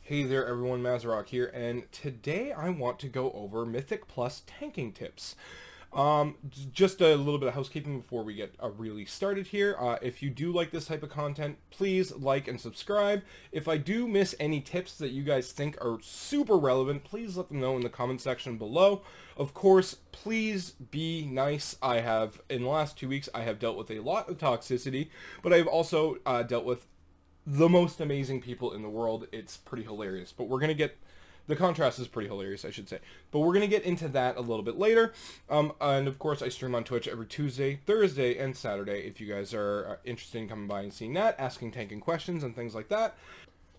Hey there everyone, Mazrock here, and today I want to go over Mythic Plus tanking tips. Just a little bit of housekeeping before we get really started here. If you do like this type of content, please like and subscribe. If I do miss any tips that you guys think are super relevant, please let them know in the comment section below. Of course, please be nice. In the last 2 weeks, I have dealt with a lot of toxicity, but I've also dealt with the most amazing people in the world. It's pretty hilarious, but we're going to get, the contrast is pretty hilarious, I should say, but we're going to get into that a little bit later. And of course, I stream on Twitch every Tuesday, Thursday, and Saturday if you guys are interested in coming by and seeing that, asking tanking questions and things like that.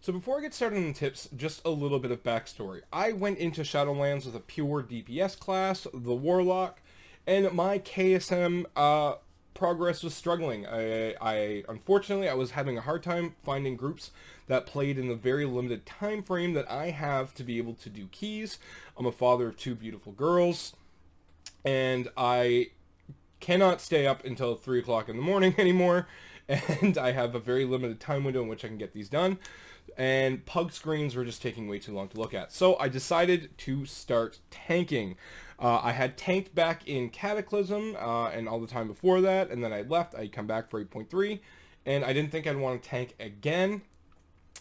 So before I get started on the tips, just a little bit of backstory. I went into Shadowlands with a pure DPS class, the Warlock, and my KSM progress was struggling. Unfortunately, I was having a hard time finding groups that played in the very limited time frame that I have to be able to do keys. I'm a father of 2 beautiful girls, and I cannot stay up until 3 o'clock in the morning anymore, and I have a very limited time window in which I can get these done, and pug screens were just taking way too long to look at. So I decided to start tanking. I had tanked back in Cataclysm and all the time before that, and then I left. I'd come back for 8.3, and I didn't think I'd want to tank again.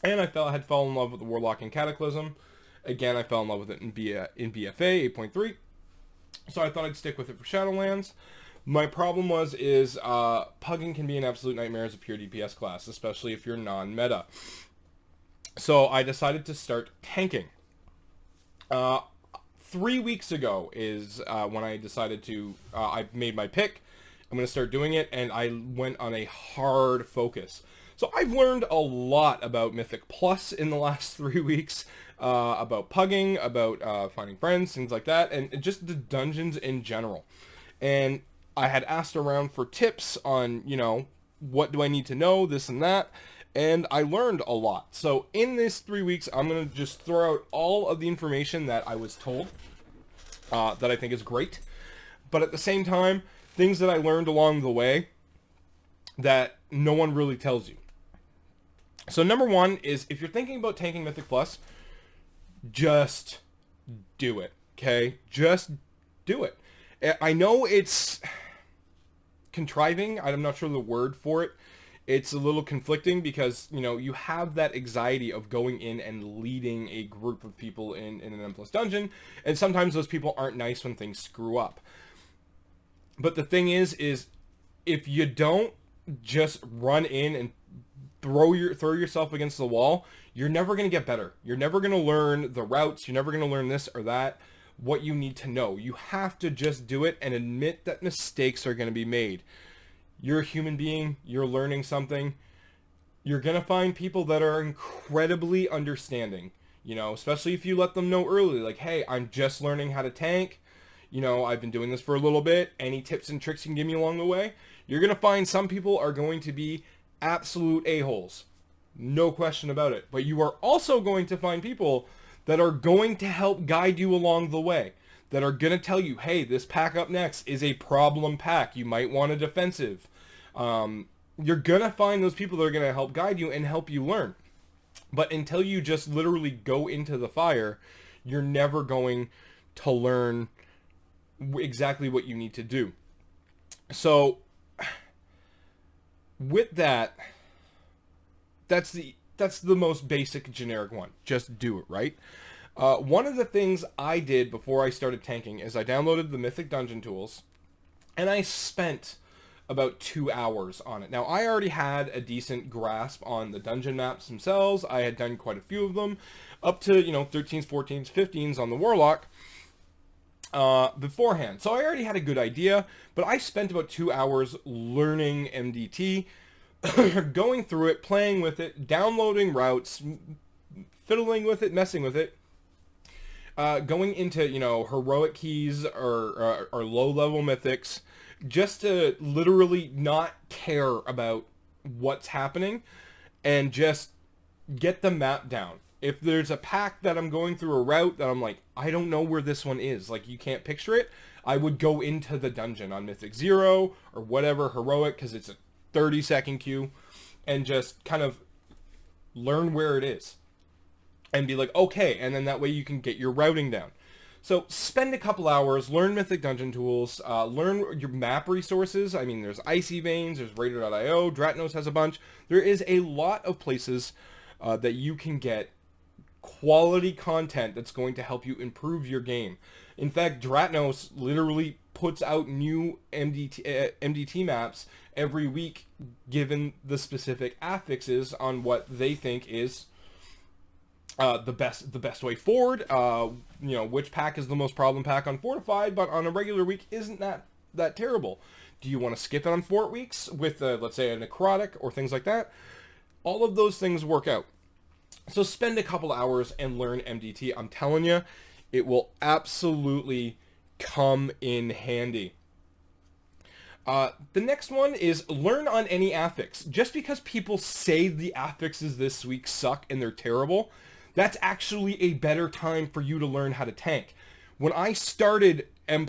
And I had fallen in love with the Warlock in Cataclysm. Again, I fell in love with it in BFA 8.3. So I thought I'd stick with it for Shadowlands. My problem is pugging can be an absolute nightmare as a pure DPS class, especially if you're non-meta. So I decided to start tanking. 3 weeks ago is when I decided to, I made my pick. I'm going to start doing it, and I went on a hard focus. So I've learned a lot about Mythic Plus in the last 3 weeks, about pugging, about finding friends, things like that, and just the dungeons in general. And I had asked around for tips on, what do I need to know, this and that, and I learned a lot. So in this 3 weeks, I'm going to just throw out all of the information that I was told, that I think is great, but at the same time, things that I learned along the way that no one really tells you. So number one is, if you're thinking about tanking Mythic Plus, just do it, okay? Just do it. I know it's contriving. I'm not sure the word for it. It's a little conflicting because, you have that anxiety of going in and leading a group of people in an M+ dungeon, and sometimes those people aren't nice when things screw up. But the thing is if you don't just run in and throw yourself against the wall, you're never going to get better. You're never going to learn the routes. You're never going to learn this or that, what you need to know. You have to just do it and admit that mistakes are going to be made. You're a human being. You're learning something. You're going to find people that are incredibly understanding, especially if you let them know early, like, hey, I'm just learning how to tank. I've been doing this for a little bit. Any tips and tricks you can give me along the way? You're going to find some people are going to be absolute a-holes. No question about it. But you are also going to find people that are going to help guide you along the way, that are going to tell you, hey, this pack up next is a problem pack. You might want a defensive. You're going to find those people that are going to help guide you and help you learn. But until you just literally go into the fire, you're never going to learn exactly what you need to do. So with that, that's the most basic generic one. Just do it, right? One of the things I did before I started tanking is I downloaded the Mythic Dungeon Tools, and I spent about 2 hours on it. Now, I already had a decent grasp on the dungeon maps themselves. I had done quite a few of them, up to, 13s, 14s, 15s on the Warlock beforehand. So I already had a good idea, but I spent about 2 hours learning MDT, going through it, playing with it, downloading routes, fiddling with it, messing with it, going into, heroic keys or low-level mythics, just to literally not care about what's happening and just get the map down. If there's a pack that I'm going through, a route that I'm like, I don't know where this one is, like you can't picture it, I would go into the dungeon on Mythic 0 or whatever, heroic, because it's a 30-second queue, and just kind of learn where it is. and be like, okay, and then that way you can get your routing down. So spend a couple hours, learn Mythic Dungeon tools, learn your map resources. I mean, there's Icy Veins, there's Raider.io, Dratnos has a bunch. There is a lot of places that you can get quality content that's going to help you improve your game. In fact, Dratnos literally puts out new MDT maps every week, given the specific affixes on what they think is the best way forward. Which pack is the most problem pack on Fortified, but on a regular week isn't that terrible. Do you want to skip it on Fort weeks with, let's say, a Necrotic or things like that? All of those things work out. So spend a couple hours and learn MDT. I'm telling you, it will absolutely come in handy. The next one is learn on any affix. Just because people say the affixes this week suck and they're terrible, that's actually a better time for you to learn how to tank. When I started M+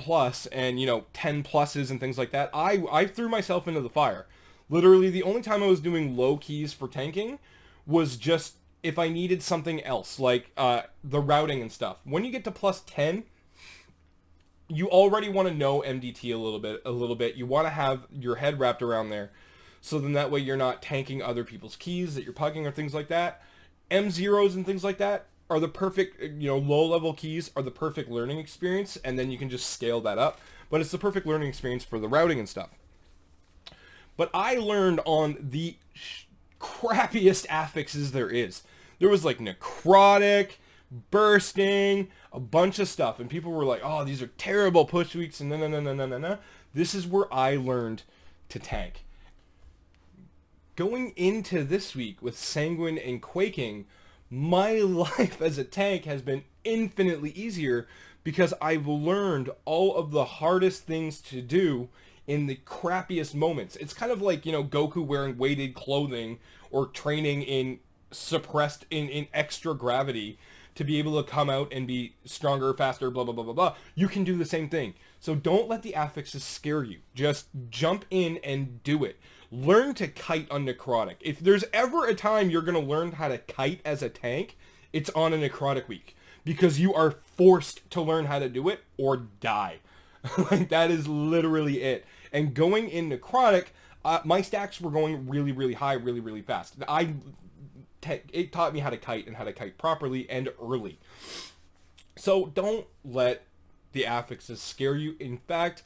and, 10 pluses and things like that, I threw myself into the fire. Literally, the only time I was doing low keys for tanking was just if I needed something else, like the routing and stuff. When you get to +10, you already want to know MDT a little bit. You want to have your head wrapped around there, so then that way you're not tanking other people's keys that you're pugging or things like that. M0s and things like that are the perfect, low-level keys are the perfect learning experience, and then you can just scale that up. But it's the perfect learning experience for the routing and stuff. But I learned on the crappiest affixes there is. There was like Necrotic, Bursting, a bunch of stuff, and people were like, oh, these are terrible push weeks, and no. This is where I learned to tank. Going into this week with Sanguine and Quaking, my life as a tank has been infinitely easier because I've learned all of the hardest things to do in the crappiest moments. It's kind of like, Goku wearing weighted clothing or training in suppressed in extra gravity to be able to come out and be stronger, faster, blah, blah, blah, blah, blah. You can do the same thing. So don't let the affixes scare you. Just jump in and do it. Learn to kite on Necrotic. If there's ever a time you're going to learn how to kite as a tank, it's on a Necrotic week. Because you are forced to learn how to do it or die. Like, that is literally it. And going in Necrotic, my stacks were going really, really high, really, really fast. It taught me how to kite and how to kite properly and early. So don't let the affixes scare you. In fact,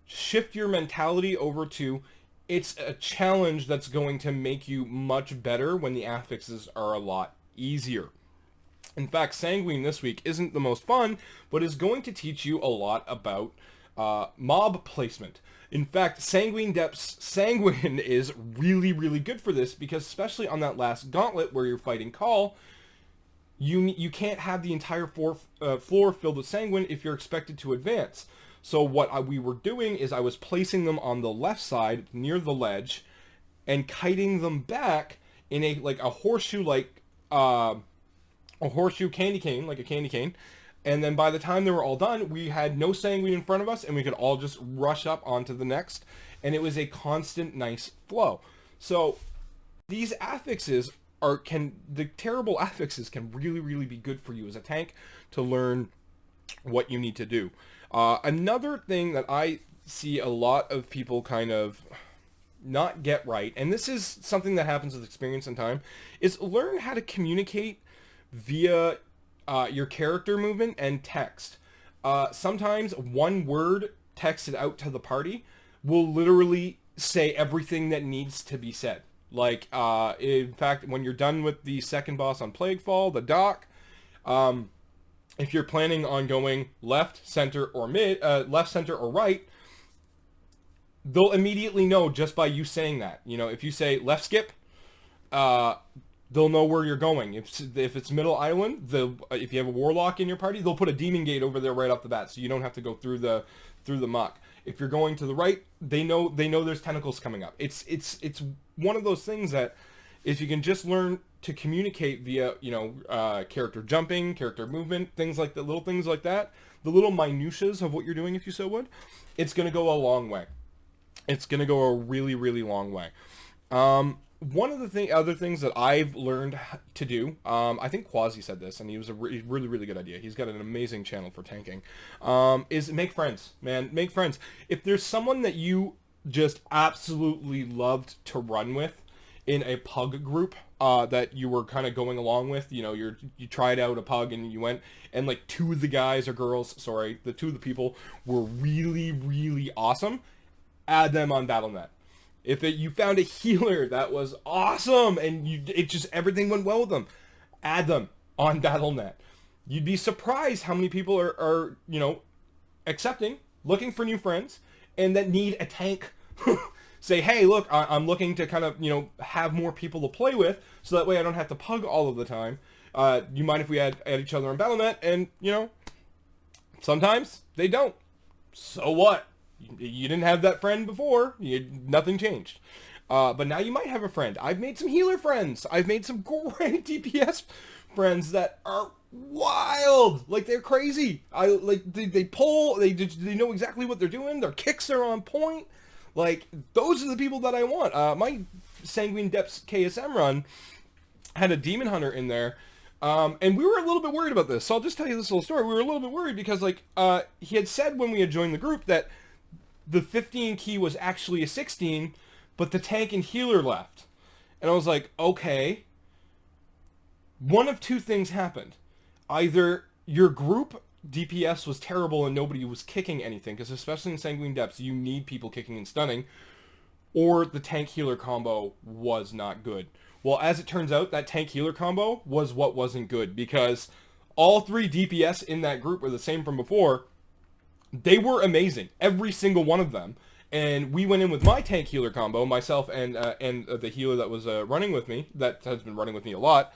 shift your mentality over to it's a challenge that's going to make you much better when the affixes are a lot easier. In fact, Sanguine this week isn't the most fun, but is going to teach you a lot about mob placement. In fact, Sanguine Depth's Sanguine is really, really good for this because especially on that last gauntlet where you're fighting Call, you can't have the entire floor filled with Sanguine if you're expected to advance. So what we were doing is I was placing them on the left side near the ledge and kiting them back in a horseshoe candy cane, like a candy cane. And then by the time they were all done, we had no Sanguine in front of us and we could all just rush up onto the next. And it was a constant nice flow. So these affixes the terrible affixes can really, really be good for you as a tank to learn what you need to do. Another thing that I see a lot of people kind of not get right, and this is something that happens with experience and time, is learn how to communicate via your character movement and text. Sometimes one word texted out to the party will literally say everything that needs to be said. Like, in fact, when you're done with the second boss on Plaguefall, the dock, if you're planning on going left, center, or right, they'll immediately know just by you saying that. If you say left skip, they'll know where you're going. If it's middle island, if you have a warlock in your party, they'll put a demon gate over there right off the bat, so you don't have to go through the muck. If you're going to the right, they know there's tentacles coming up. It's one of those things that if you can just learn to communicate via character jumping, character movement, things like that, little things like that, the little minutiae of what you're doing, if you so would, it's gonna go a long way. It's gonna go a really, really long way. one of the other things that I've learned to do, I think Quasi said this, and he was a really, really good idea. He's got an amazing channel for tanking, is make friends, man. Make friends. If there's someone that you just absolutely loved to run with in a pug group, that you were kind of going along with, you know, you tried out a pug and you went, and like two of the guys or girls, sorry, the two of the people were really, really awesome, add them on Battle.net. If you found a healer that was awesome and it just everything went well with them, add them on Battle.net. You'd be surprised how many people are you know, accepting, looking for new friends, and that need a tank. Say, hey, look, I'm looking to kind of, you know, have more people to play with, so that way I don't have to pug all of the time. You mind if we add each other on Battle.net? And, you know, sometimes they don't. So what? You didn't have that friend before. Nothing changed. But now you might have a friend. I've made some healer friends. I've made some great DPS friends that are wild. Like, they're crazy. They pull. They know exactly what they're doing. Their kicks are on point. Like, those are the people that I want. My Sanguine Depths KSM run had a Demon Hunter in there. And we were a little bit worried about this. So I'll just tell you this little story. We were a little bit worried because, like, he had said when we had joined the group that the 15 key was actually a 16, but the tank and healer left. And I was like, okay. One of two things happened. Either your group DPS was terrible and nobody was kicking anything, because especially in Sanguine Depths, you need people kicking and stunning, or the tank healer combo was not good. Well, as it turns out, that tank healer combo was what wasn't good, because all three DPS in that group were the same from before. They were amazing, every single one of them. And we went in with my tank healer combo, myself and the healer that was running with me, that has been running with me a lot,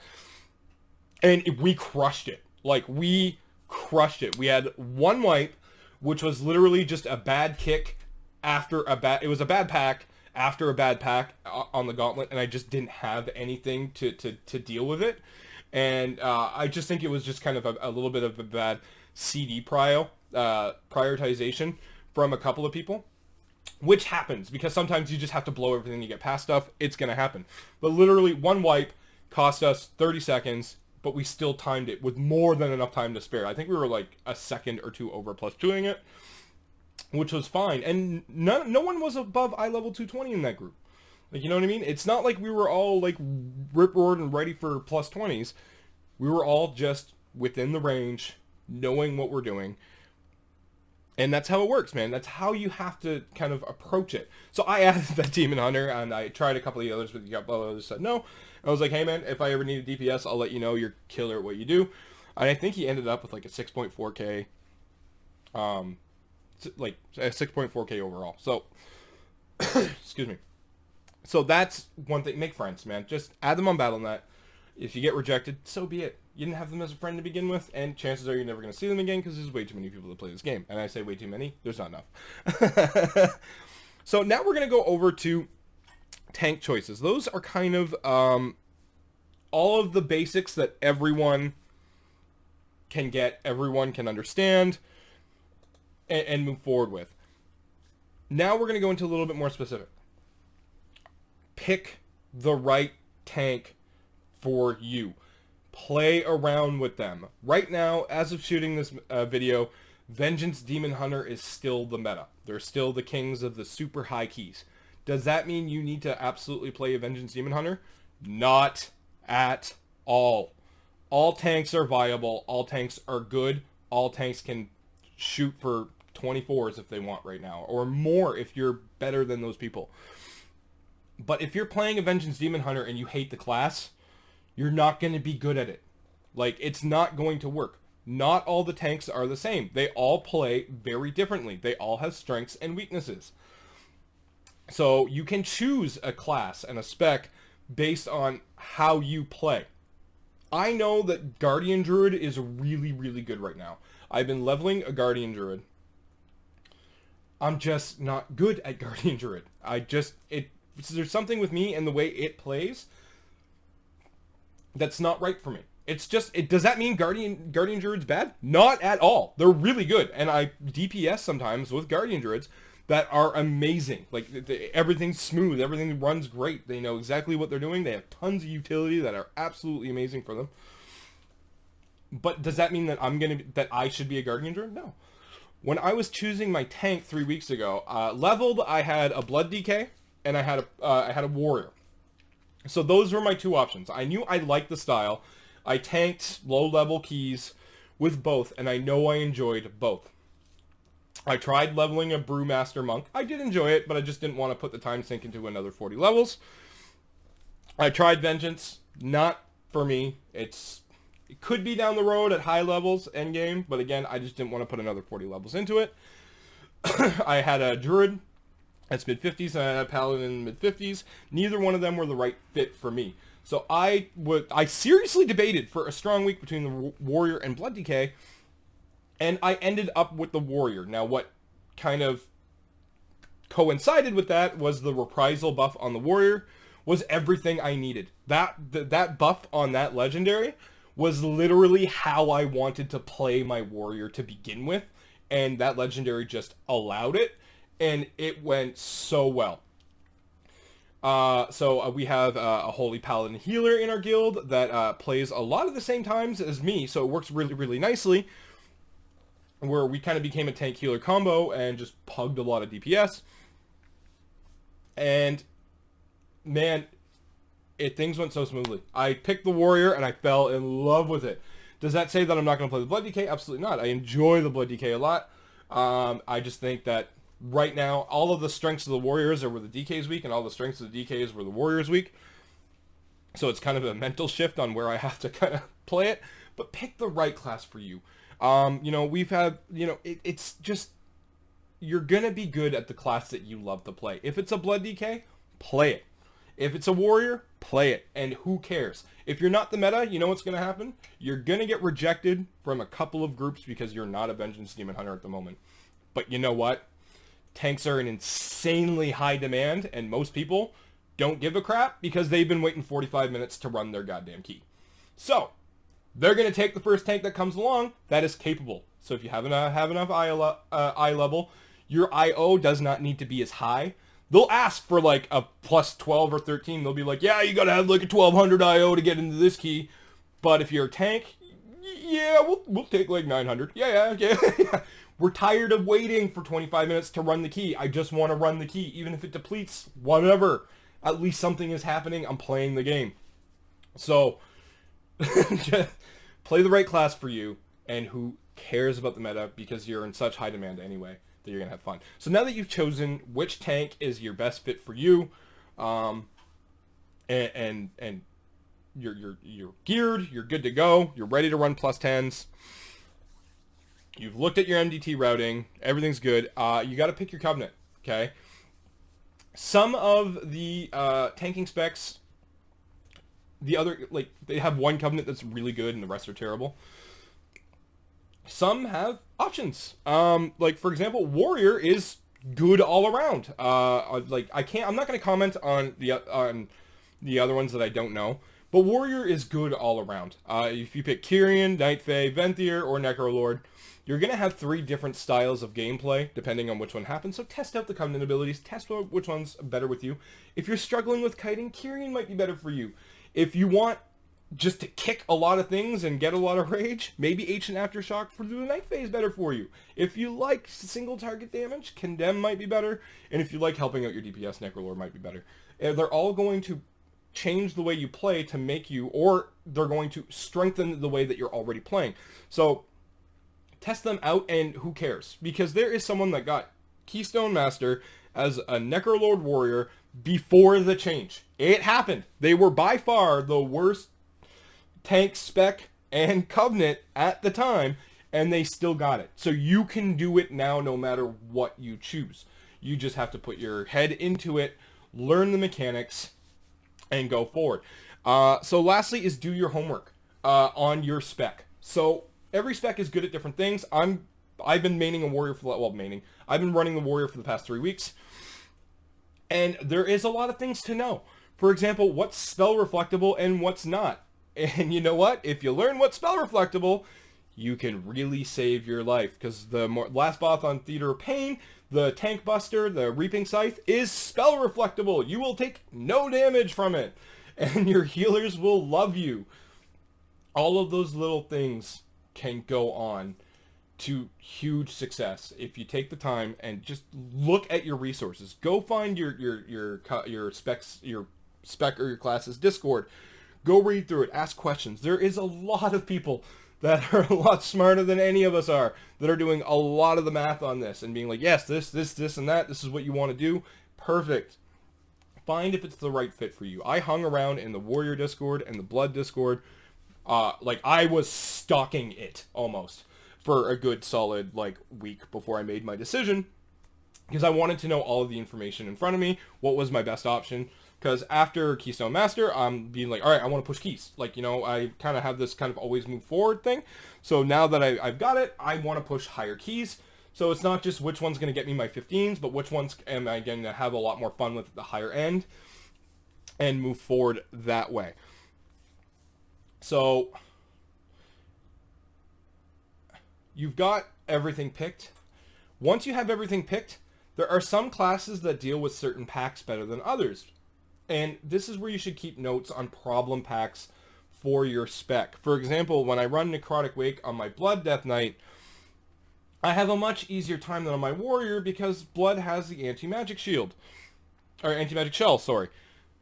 and we crushed it. Like, we crushed it. We had one wipe, which was literally just a bad kick after a bad... It was a bad pack after a bad pack on the gauntlet, and I just didn't have anything to deal with it. And I just think it was just kind of a little bit of a bad CD prioritization from a couple of people, which happens because sometimes you just have to blow everything to get past stuff. It's going to happen. But literally one wipe cost us 30 seconds, but we still timed it with more than enough time to spare. I think we were like a second or two over plus doing it, which was fine. And no one was above eye level 220 in that group. Like, you know what I mean? It's not like we were all like rip-roared and ready for plus 20s. We were all just within the range, knowing what we're doing. And that's how it works, man. That's how you have to kind of approach it. So I added that Demon Hunter, and I tried a couple of the others, but a couple of others said no. I was like, hey, man, if I ever need a DPS, I'll let you know. You're killer at what you do. And I think he ended up with like a 6.4k, like a 6.4k overall. So, excuse me. So that's one thing. Make friends, man. Just add them on Battle.net. If you get rejected, so be it. You didn't have them as a friend to begin with, and chances are you're never going to see them again because there's way too many people that play this game. And I say way too many, there's not enough. So now we're going to go over to tank choices. Those are kind of all of the basics that everyone can get, everyone can understand, and move forward with. Now we're going to go into a little bit more specific. Pick the right tank for you. Play around with them. Right now, as of shooting this video, Vengeance Demon Hunter is still the meta. They're still the kings of the super high keys. Does that mean you need to absolutely play a Vengeance Demon Hunter? Not at all. All tanks are viable. All tanks are good. All tanks can shoot for 24s if they want right now, or more if you're better than those people. But if you're playing a Vengeance Demon Hunter and you hate the class, you're not going to be good at it. Like, it's not going to work. Not all the tanks are the same. They all play very differently. They all have strengths and weaknesses. So you can choose a class and a spec based on how you play. I know that Guardian Druid is really, really good right now. I've been leveling a Guardian Druid. I'm just not good at Guardian Druid. There's something with me and the way it plays that's not right for me. It's just, does that mean Guardian Druid's bad? Not at all. They're really good. And I DPS sometimes with Guardian Druids that are amazing. Like, everything's smooth, everything runs great. They know exactly what they're doing. They have tons of utility that are absolutely amazing for them. But does that mean that that I should be a Guardian Druid? No. When I was choosing my tank 3 weeks ago, leveled, I had a Blood DK and I had a Warrior. So those were my two options. I knew I liked the style. I tanked low level keys with both, and I know I enjoyed both. I tried leveling a Brewmaster Monk. I did enjoy it, but I just didn't want to put the time sink into another 40 levels. I tried Vengeance. Not for me. It could be down the road at high levels, endgame, but again, I just didn't want to put another 40 levels into it. I had a Druid that's mid-50s, and I had a Paladin in mid-50s. Neither one of them were the right fit for me. So I seriously debated for a strong week between the Warrior and Blood DK, and I ended up with the Warrior. Now, what kind of coincided with that was the reprisal buff on the Warrior was everything I needed. That buff on that Legendary was literally how I wanted to play my Warrior to begin with, and that Legendary just allowed it, and it went so well. So we have a Holy Paladin Healer in our guild that plays a lot of the same times as me, so it works really, really nicely, where we kind of became a tank healer combo and just pugged a lot of DPS. And man, things went so smoothly. I picked the Warrior and I fell in love with it. Does that say that I'm not going to play the Blood DK? Absolutely not. I enjoy the Blood DK a lot. I just think that right now, all of the strengths of the Warriors are where the DK's weak, and all the strengths of the DKs were the Warriors weak. So it's kind of a mental shift on where I have to kind of play it. But pick the right class for you. We've had, it's just, you're going to be good at the class that you love to play. If it's a Blood DK, play it. If it's a Warrior, play it. And who cares? If you're not the meta, you know what's going to happen? You're going to get rejected from a couple of groups because you're not a Vengeance Demon Hunter at the moment. But you know what? Tanks are in insanely high demand, and most people don't give a crap because they've been waiting 45 minutes to run their goddamn key. So, they're going to take the first tank that comes along that is capable. So if you have enough eye level, your IO does not need to be as high. They'll ask for like a plus 12 or 13. They'll be like, yeah, you got to have like a 1200 IO to get into this key. But if you're a tank, yeah, we'll take like 900. Yeah. We're tired of waiting for 25 minutes to run the key. I just want to run the key. Even if it depletes, whatever. At least something is happening. I'm playing the game. So, just play the right class for you. And who cares about the meta, because you're in such high demand anyway that you're going to have fun. So now that you've chosen which tank is your best fit for you, and you're geared, you're good to go, you're ready to run plus 10s, you've looked at your MDT routing, everything's good, you got to pick your Covenant, okay? Some of the tanking specs, they have one Covenant that's really good and the rest are terrible. Some have options. Like for example, Warrior is good all around. I'm not going to comment on the other ones that I don't know, but Warrior is good all around. If you pick Kyrian, Night Fae, Venthyr, or Necrolord, you're going to have 3 different styles of gameplay depending on which one happens. So test out the Covenant abilities, test out which one's better with you. If you're struggling with kiting, Kyrian might be better for you. If you want just to kick a lot of things and get a lot of rage, maybe Ancient Aftershock for the Night Fae is better for you. If you like single target damage, Condemn might be better. And if you like helping out your DPS, Necrolord might be better. They're all going to change the way you play to make you, or they're going to strengthen the way that you're already playing. So test them out, and who cares? Because there is someone that got Keystone Master as a Necrolord Warrior before the change. It happened. They were by far the worst tank spec and Covenant at the time, and they still got it. So you can do it now no matter what you choose. You just have to put your head into it, learn the mechanics, and go forward. So lastly is do your homework on your spec. So every spec is good at different things. I've been maining a Warrior I've been running the Warrior for the past 3 weeks, and there is a lot of things to know. For example, what's spell reflectable and what's not. And you know what? If you learn what's spell reflectable, you can really save your life. Because the last boss on Theater of Pain, the Tank Buster, the Reaping Scythe, is spell reflectable. You will take no damage from it. And your healers will love you. All of those little things can go on to huge success if you take the time and just look at your resources. Go find your specs, your spec or your class's Discord. Go read through it. Ask questions. There is a lot of people that are a lot smarter than any of us are that are doing a lot of the math on this and being like, yes, this, and that. This is what you want to do. Perfect. Find if it's the right fit for you. I hung around in the Warrior Discord and the Blood Discord. Like I was stalking it almost for a good solid like week before I made my decision, because I wanted to know all of the information in front of me, what was my best option. Because after Keystone Master, I'm being like, all right, I want to push keys. Like, you know, I kind of have this kind of always move forward thing. So now that I've got it, I want to push higher keys. So it's not just which one's going to get me my 15s, but which ones am I going to have a lot more fun with at the higher end and move forward that way. So you've got everything picked. Once you have everything picked, there are some classes that deal with certain packs better than others. And this is where you should keep notes on problem packs for your spec. For example, when I run Necrotic Wake on my Blood Death Knight, I have a much easier time than on my Warrior because Blood has the anti-magic shield. Or anti-magic shell, sorry.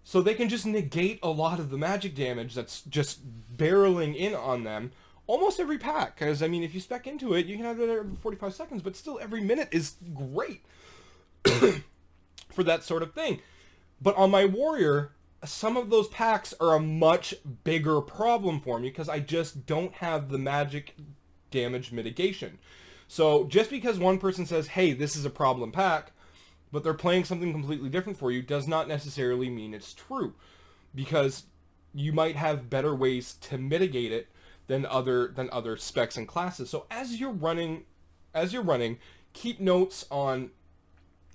So they can just negate a lot of the magic damage that's just barreling in on them almost every pack. Because, I mean, if you spec into it, you can have it every 45 seconds, but still every minute is great for that sort of thing. But on my Warrior, some of those packs are a much bigger problem for me because I just don't have the magic damage mitigation. So just because one person says, hey, this is a problem pack, but they're playing something completely different for you, does not necessarily mean it's true. Because you might have better ways to mitigate it than other specs and classes. So as you're running, keep notes on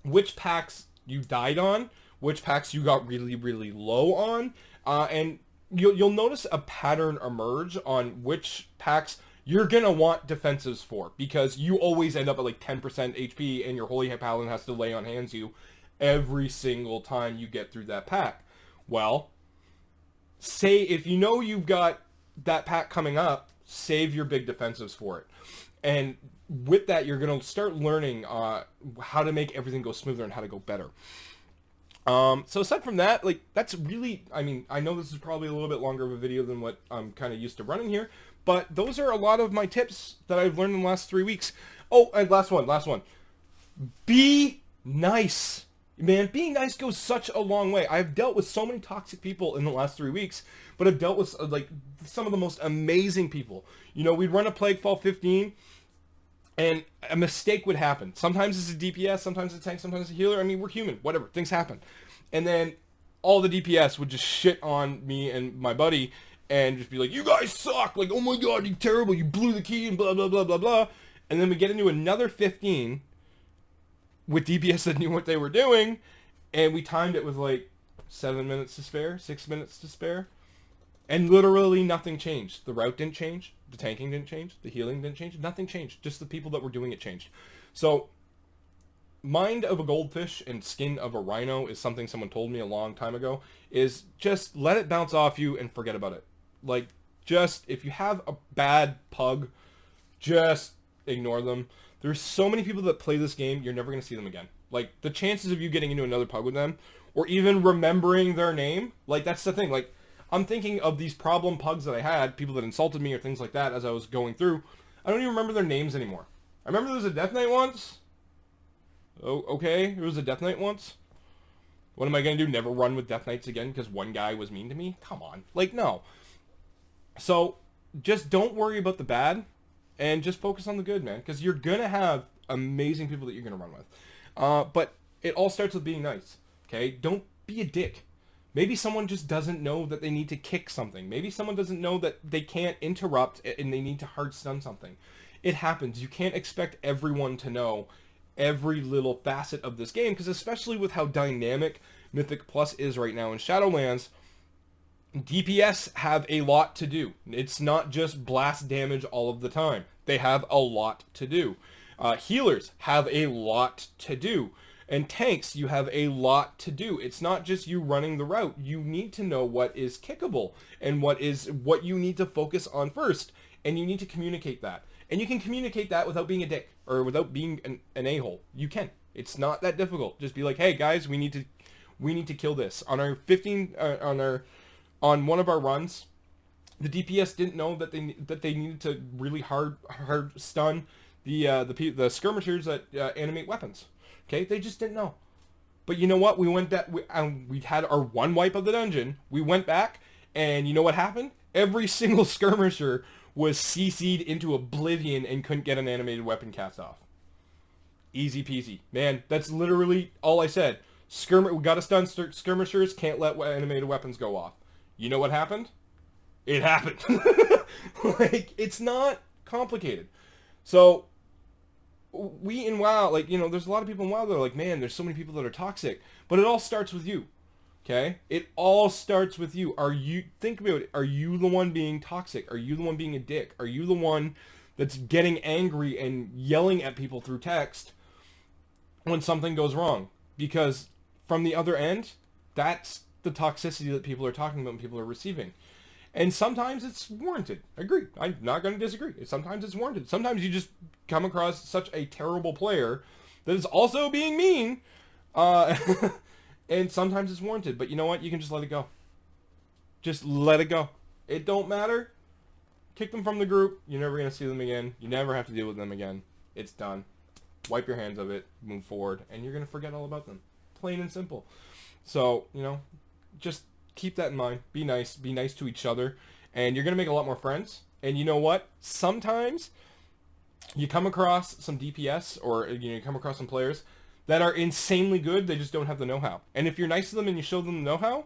which packs you died on, which packs you got really, really low on, and you'll notice a pattern emerge on which packs you're gonna want defensives for, because you always end up at like 10% HP and your Holy Paladin has to lay on hands you every single time you get through that pack. Well, say if you know you've got that pack coming up, save your big defensives for it. And with that, you're gonna start learning how to make everything go smoother and how to go better. So aside from that, like, that's really, I mean, I know this is probably a little bit longer of a video than what I'm kind of used to running here, but those are a lot of my tips that I've learned in the last 3 weeks. Oh, and last one. Be nice. Man, being nice goes such a long way. I've dealt with so many toxic people in the last 3 weeks, but I've dealt with, like, some of the most amazing people. You know, we'd run a Plaguefall 15, and a mistake would happen. Sometimes it's a DPS, sometimes it's a tank, sometimes it's a healer. I mean, we're human. Whatever. Things happen. And then all the DPS would just shit on me and my buddy and just be like, you guys suck. Like, oh my god, you're terrible. You blew the key and blah, blah, blah, blah, blah. And then we get into another 15 with DPS that knew what they were doing. And we timed it with like 7 minutes to spare, 6 minutes to spare. And literally nothing changed. The route didn't change. The tanking didn't change. The healing didn't change. Nothing changed. Just the people that were doing it changed. So, mind of a goldfish and skin of a rhino is something someone told me a long time ago. Is just let it bounce off you and forget about it. Like, just, if you have a bad pug, just ignore them. There's so many people that play this game, you're never going to see them again. Like, the chances of you getting into another pug with them, or even remembering their name, like, that's the thing. Like, I'm thinking of these problem pugs that I had, people that insulted me or things like that as I was going through. I don't even remember their names anymore. I remember there was a Death Knight once. Oh, okay, there was a Death Knight once. What am I going to do? Never run with Death Knights again because one guy was mean to me? Come on. Like, no. So, just don't worry about the bad and just focus on the good, man. Because you're going to have amazing people that you're going to run with. But it all starts with being nice, okay? Don't be a dick. Maybe someone just doesn't know that they need to kick something. Maybe someone doesn't know that they can't interrupt and they need to hard stun something. It happens. You can't expect everyone to know every little facet of this game, because especially with how dynamic Mythic Plus is right now in Shadowlands, DPS have a lot to do. It's not just blast damage all of the time. They have a lot to do. Healers have a lot to do. And tanks, you have a lot to do. It's not just you running the route. You need to know what is kickable and what you need to focus on first. And you need to communicate that. And you can communicate that without being a dick or without being an a-hole. You can. It's not that difficult. Just be like, hey guys, we need to kill this. On our 15 on one of our runs, the DPS didn't know that they needed to really hard stun the skirmishers that animate weapons. Okay, they just didn't know. But you know what? We went back. We had our one wipe of the dungeon. We went back, and you know what happened? Every single skirmisher was CC'd into oblivion and couldn't get an animated weapon cast off. Easy peasy, man. That's literally all I said. We gotta stun skirmishers. Can't let animated weapons go off. You know what happened? It happened. Like, it's not complicated. So we in WoW, like, you know, there's a lot of people in WoW that are like, man, there's so many people that are toxic. But it all starts with you. Okay? It all starts with you. Think about it. Are you the one being toxic? Are you the one being a dick? Are you the one that's getting angry and yelling at people through text when something goes wrong? Because from the other end, that's the toxicity that people are talking about and people are receiving. And sometimes it's warranted. Agreed. I'm not going to disagree. Sometimes it's warranted. Sometimes you just come across such a terrible player that is also being mean. And sometimes it's warranted. But you know what? You can just let it go. Just let it go. It don't matter. Kick them from the group. You're never going to see them again. You never have to deal with them again. It's done. Wipe your hands of it. Move forward. And you're going to forget all about them. Plain and simple. So, you know, just keep that in mind. Be nice. Be nice to each other. And you're going to make a lot more friends. And you know what? Sometimes you come across some DPS or you come across some players that are insanely good. They just don't have the know-how. And if you're nice to them and you show them the know-how,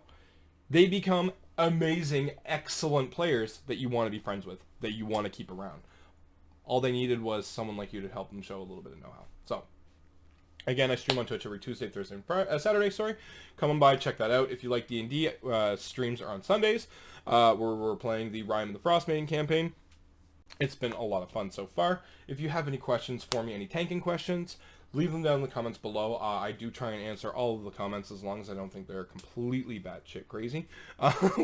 they become amazing, excellent players that you want to be friends with, that you want to keep around. All they needed was someone like you to help them show a little bit of know-how. So, again, I stream on Twitch every Tuesday, Thursday, and Saturday. Come on by, check that out. If you like D&D, streams are on Sundays, where we're playing the Rime and the Frostmaiden campaign. It's been a lot of fun so far. If you have any questions for me, any tanking questions, leave them down in the comments below. I do try and answer all of the comments as long as I don't think they're completely batshit crazy,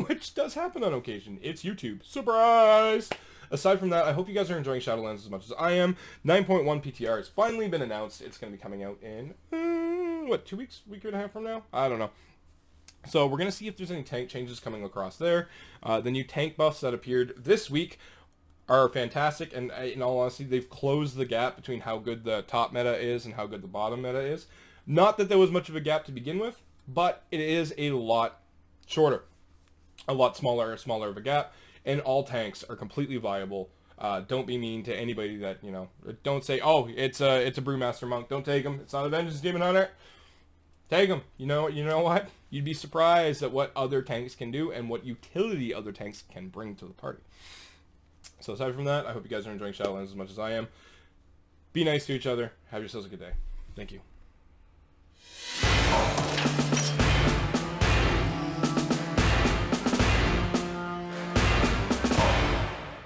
which does happen on occasion. It's YouTube. Surprise! Aside from that, I hope you guys are enjoying Shadowlands as much as I am. 9.1 PTR has finally been announced. It's going to be coming out in, 2 weeks? Week and a half from now? I don't know. So we're going to see if there's any tank changes coming across there. The new tank buffs that appeared this week are fantastic, and in all honesty, they've closed the gap between how good the top meta is and how good the bottom meta is. Not that there was much of a gap to begin with, but it is a lot shorter. A lot smaller of a gap, and all tanks are completely viable. Don't be mean to anybody that, you know, don't say, oh, it's a Brewmaster Monk. Don't take him. It's not a Vengeance Demon Hunter. Take him. You know what? You'd be surprised at what other tanks can do and what utility other tanks can bring to the party. So aside from that, I hope you guys are enjoying Shadowlands as much as I am. Be nice to each other. Have yourselves a good day. Thank you.